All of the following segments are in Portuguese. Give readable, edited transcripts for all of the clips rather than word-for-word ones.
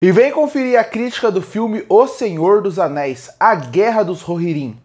E vem conferir a crítica do filme O Senhor dos Anéis, A Guerra dos Rohirrim.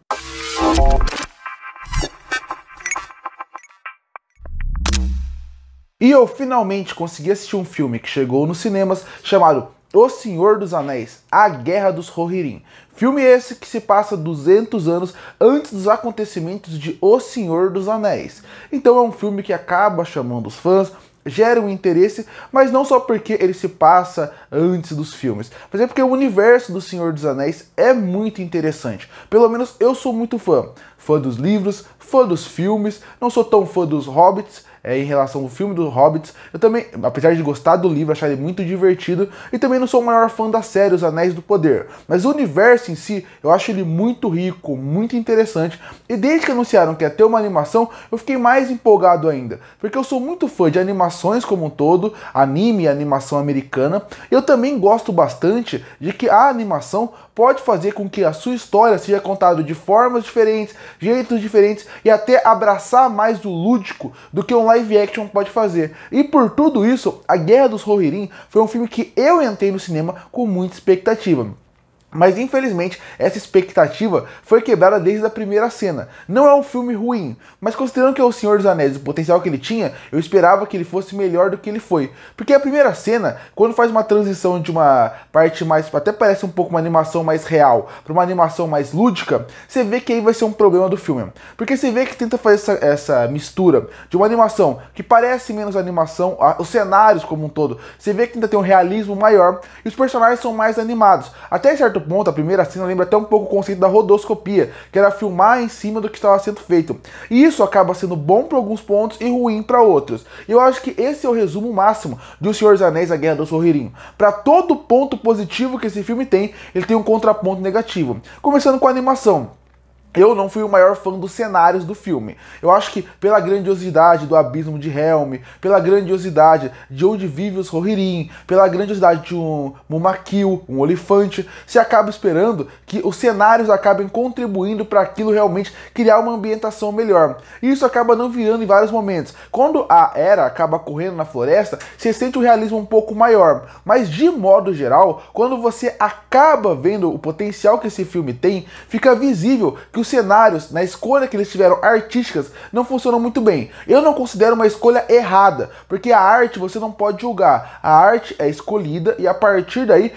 E eu finalmente consegui assistir um filme que chegou nos cinemas chamado O Senhor dos Anéis, A Guerra dos Rohirrim. Filme esse que se passa 200 anos antes dos acontecimentos de O Senhor dos Anéis. Então é um filme que acaba chamando os fãs, gera um interesse, mas não só porque ele se passa antes dos filmes, mas é porque o universo do Senhor dos Anéis é muito interessante. Pelo menos eu sou muito fã. Fã dos livros, fã dos filmes, não sou tão fã dos Hobbits, em relação ao filme do Hobbits. Eu também, apesar de gostar do livro, achar ele muito divertido, e também não sou o maior fã da série Os Anéis do Poder. Mas o universo em si, eu acho ele muito rico, muito interessante, e desde que anunciaram que ia ter uma animação, eu fiquei mais empolgado ainda, porque eu sou muito fã de animações como um todo, anime e animação americana, e eu também gosto bastante de que a animação pode fazer com que a sua história seja contada de formas diferentes, jeitos diferentes, e até abraçar mais o lúdico do que um live action pode fazer. E por tudo isso, A Guerra dos Rohirrim foi um filme que eu entrei no cinema com muita expectativa. Mas infelizmente essa expectativa foi quebrada desde a primeira cena. Não é um filme ruim, mas considerando que é o Senhor dos Anéis, o potencial que ele tinha, eu esperava que ele fosse melhor do que ele foi. Porque a primeira cena, quando faz uma transição de uma parte mais, até parece um pouco uma animação mais real, para uma animação mais lúdica, você vê que aí vai ser um problema do filme. Porque você vê que tenta fazer essa mistura de uma animação que parece menos animação, os cenários como um todo, você vê que tenta ter um realismo maior e os personagens são mais animados. Até certo ponto, a primeira cena lembra até um pouco o conceito da rotoscopia, que era filmar em cima do que estava sendo feito. E isso acaba sendo bom para alguns pontos e ruim para outros. E eu acho que esse é o resumo máximo de O Senhor dos Anéis, A Guerra dos Rohirrim. Para todo ponto positivo que esse filme tem, ele tem um contraponto negativo. Começando com a animação. Eu não fui o maior fã dos cenários do filme. Eu acho que pela grandiosidade do abismo de Helm, pela grandiosidade de onde vive os Rohirrim, pela grandiosidade de um Mumakil, um olifante, se acaba esperando que os cenários acabem contribuindo para aquilo realmente criar uma ambientação melhor. E isso acaba não virando em vários momentos. Quando a Era acaba correndo na floresta, você sente o realismo um pouco maior. Mas de modo geral, quando você acaba vendo o potencial que esse filme tem, fica visível que os cenários, na escolha que eles tiveram artísticas, não funcionam muito bem. Eu não considero uma escolha errada, porque a arte você não pode julgar. A arte é escolhida e a partir daí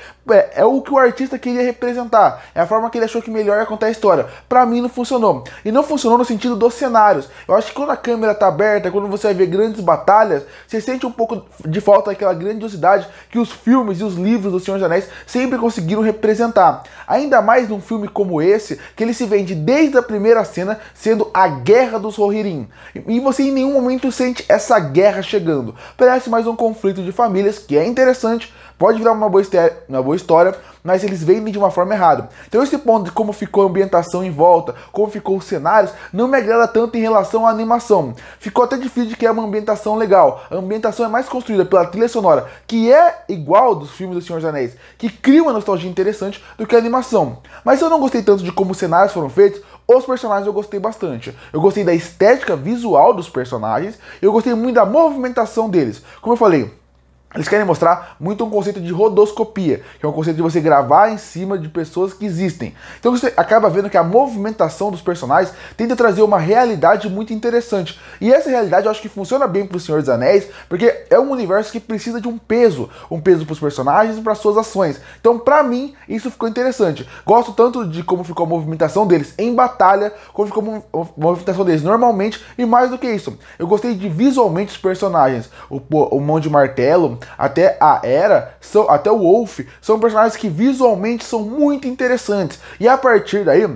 é o que o artista queria representar. É a forma que ele achou que melhor ia contar a história. Pra mim não funcionou. E não funcionou no sentido dos cenários. Eu acho que quando a câmera tá aberta, quando você vai ver grandes batalhas, você sente um pouco de falta daquela grandiosidade que os filmes e os livros do Senhor dos Anéis sempre conseguiram representar. Ainda mais num filme como esse, que ele se vende desde a primeira cena sendo a Guerra dos Rohirrim. E você em nenhum momento sente essa guerra chegando. Parece mais um conflito de famílias, que é interessante, pode virar uma boa história, mas eles vendem de uma forma errada. Então esse ponto de como ficou a ambientação em volta, como ficou os cenários, não me agrada tanto em relação à animação. Ficou até difícil de criar uma ambientação legal. A ambientação é mais construída pela trilha sonora, que é igual dos filmes do Senhor dos Anéis, que cria uma nostalgia interessante do que a animação. Mas eu não gostei tanto de como os cenários foram feitos. Os personagens eu gostei bastante. Eu gostei da estética visual dos personagens, eu gostei muito da movimentação deles. Como eu falei, eles querem mostrar muito um conceito de rodoscopia, que é um conceito de você gravar em cima de pessoas que existem. Então você acaba vendo que a movimentação dos personagens tenta trazer uma realidade muito interessante. E essa realidade eu acho que funciona bem para o Senhor dos Anéis, porque é um universo que precisa de um peso para os personagens e para suas ações. Então para mim isso ficou interessante. Gosto tanto de como ficou a movimentação deles em batalha, como ficou a movimentação deles normalmente, e mais do que isso, eu gostei de visualmente os personagens. O Mão de Martelo, até a Era, até o Wolf, são personagens que visualmente são muito interessantes. E a partir daí,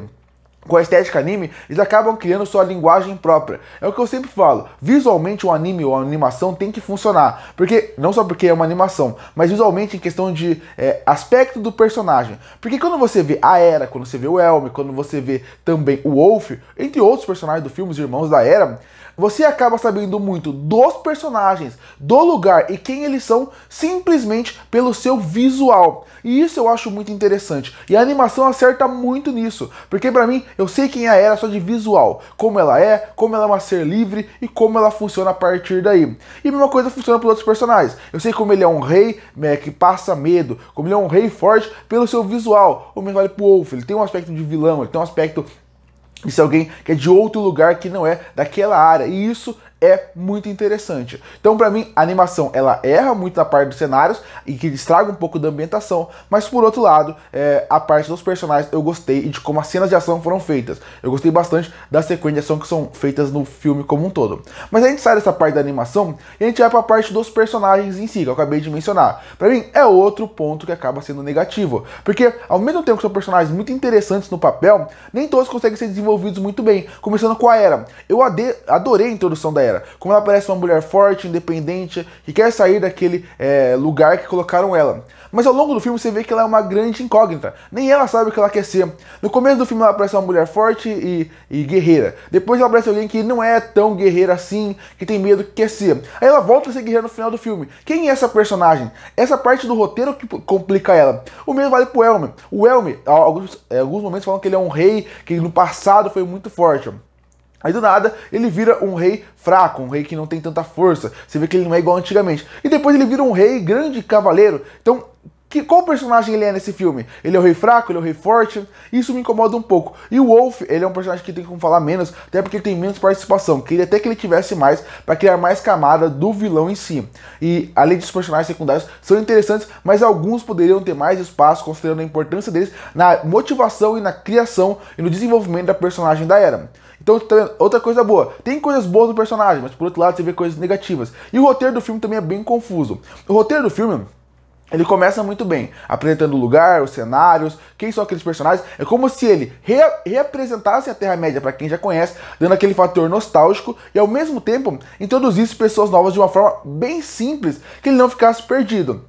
com a estética anime, eles acabam criando sua linguagem própria. É o que eu sempre falo, visualmente um anime ou uma animação tem que funcionar, porque não só porque é uma animação, mas visualmente em questão de aspecto do personagem. Porque quando você vê a Era, quando você vê o Helm, quando você vê também o Wolf, entre outros personagens do filme, os irmãos da Era, você acaba sabendo muito dos personagens, do lugar e quem eles são simplesmente pelo seu visual. E isso eu acho muito interessante. E a animação acerta muito nisso, porque pra mim, eu sei quem é a Hera só de visual, como ela é uma ser livre e como ela funciona a partir daí. E a mesma coisa funciona para outros personagens. Eu sei como ele é um rei que passa medo, como ele é um rei forte pelo seu visual. O mesmo vale pro Wolf, ele tem um aspecto de vilão, ele tem um aspecto de ser alguém que é de outro lugar que não é daquela área. E isso é muito interessante. Então, pra mim, a animação, ela erra muito na parte dos cenários e que estraga um pouco da ambientação, mas por outro lado, a parte dos personagens eu gostei e de como as cenas de ação foram feitas. Eu gostei bastante das sequências de ação que são feitas no filme como um todo. Mas a gente sai dessa parte da animação e a gente vai pra parte dos personagens em si, que eu acabei de mencionar. Pra mim, é outro ponto que acaba sendo negativo, porque ao mesmo tempo que são personagens muito interessantes no papel, nem todos conseguem ser desenvolvidos muito bem, começando com a Hera. Eu adorei a introdução da Hera. Como ela parece uma mulher forte, independente, que quer sair daquele lugar que colocaram ela. Mas ao longo do filme você vê que ela é uma grande incógnita. Nem ela sabe o que ela quer ser. No começo do filme ela parece uma mulher forte e guerreira. Depois ela parece alguém que não é tão guerreira assim, que tem medo que quer ser. Aí ela volta a ser guerreira no final do filme. Quem é essa personagem? Essa parte do roteiro que complica ela. O mesmo vale pro Elmer. O Elmer, alguns momentos falam que ele é um rei, que no passado foi muito forte. Aí do nada, ele vira um rei fraco, um rei que não tem tanta força. Você vê que ele não é igual antigamente. E depois ele vira um rei grande cavaleiro. Então, qual personagem ele é nesse filme? Ele é o rei fraco, ele é o rei forte? Isso me incomoda um pouco. E o Wolf, ele é um personagem que tem como falar menos, até porque ele tem menos participação. Queria até que ele tivesse mais, para criar mais camada do vilão em si. E além dos personagens secundários, são interessantes, mas alguns poderiam ter mais espaço, considerando a importância deles na motivação e na criação e no desenvolvimento da personagem da Hera. Então, outra coisa boa, tem coisas boas no personagem, mas por outro lado você vê coisas negativas. E o roteiro do filme também é bem confuso. O roteiro do filme, ele começa muito bem, apresentando o lugar, os cenários, quem são aqueles personagens. É como se ele reapresentasse a Terra-média para quem já conhece, dando aquele fator nostálgico e ao mesmo tempo introduzisse pessoas novas de uma forma bem simples, que ele não ficasse perdido.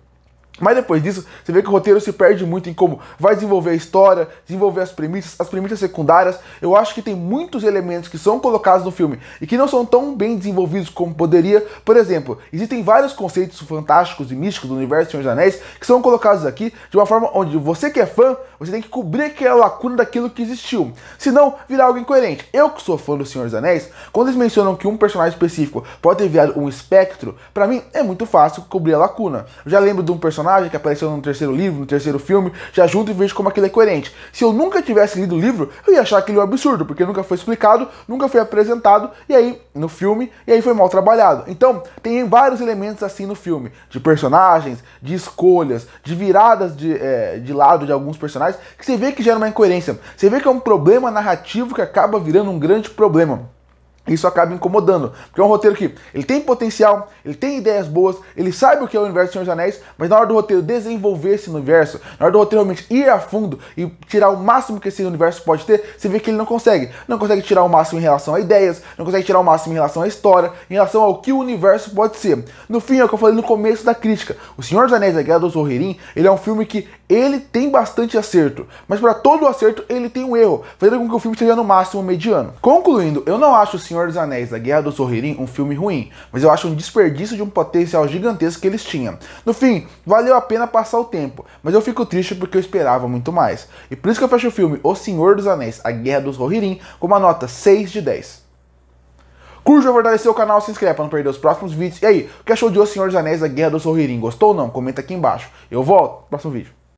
Mas depois disso, você vê que o roteiro se perde muito em como vai desenvolver a história, desenvolver as premissas secundárias. Eu acho que tem muitos elementos que são colocados no filme e que não são tão bem desenvolvidos como poderia. Por exemplo, existem vários conceitos fantásticos e místicos do universo do Senhor dos Anéis que são colocados aqui de uma forma onde você que é fã, você tem que cobrir aquela lacuna daquilo que existiu. Senão, virar algo incoerente. Eu que sou fã do Senhor dos Anéis, quando eles mencionam que um personagem específico pode ter enviado um espectro, pra mim é muito fácil cobrir a lacuna. Eu já lembro de um personagem que apareceu no terceiro livro, no terceiro filme, já junto e vejo como aquilo é coerente. Se eu nunca tivesse lido o livro, eu ia achar aquilo um absurdo, porque nunca foi explicado, nunca foi apresentado, e aí, no filme, e aí foi mal trabalhado. Então, tem vários elementos assim no filme, de personagens, de escolhas, de viradas de lado de alguns personagens, que você vê que gera uma incoerência. Você vê que é um problema narrativo que acaba virando um grande problema. Isso acaba incomodando, porque é um roteiro que ele tem potencial, ele tem ideias boas, ele sabe o que é o universo do Senhor dos Anéis, mas na hora do roteiro desenvolver esse universo, na hora do roteiro realmente ir a fundo e tirar o máximo que esse universo pode ter, você vê que ele não consegue. Não consegue tirar o máximo em relação a ideias, não consegue tirar o máximo em relação à história, em relação ao que o universo pode ser. No fim, é o que eu falei no começo da crítica. O Senhor dos Anéis, A Guerra dos Rohirrim, ele é um filme que ele tem bastante acerto, mas para todo acerto ele tem um erro, fazendo com que o filme seja no máximo mediano. Concluindo, eu não acho o Senhor dos Anéis, A Guerra dos Rohirrim um filme ruim, mas eu acho um desperdício de um potencial gigantesco que eles tinham. No fim, valeu a pena passar o tempo, mas eu fico triste porque eu esperava muito mais. E por isso que eu fecho o filme O Senhor dos Anéis, A Guerra dos Rohirrim com uma nota 6 de 10. Curte ou fortalecer o canal, se inscreve para não perder os próximos vídeos. E aí, o que achou de O Senhor dos Anéis, A Guerra dos Rohirrim? Gostou ou não? Comenta aqui embaixo. Eu volto no próximo vídeo.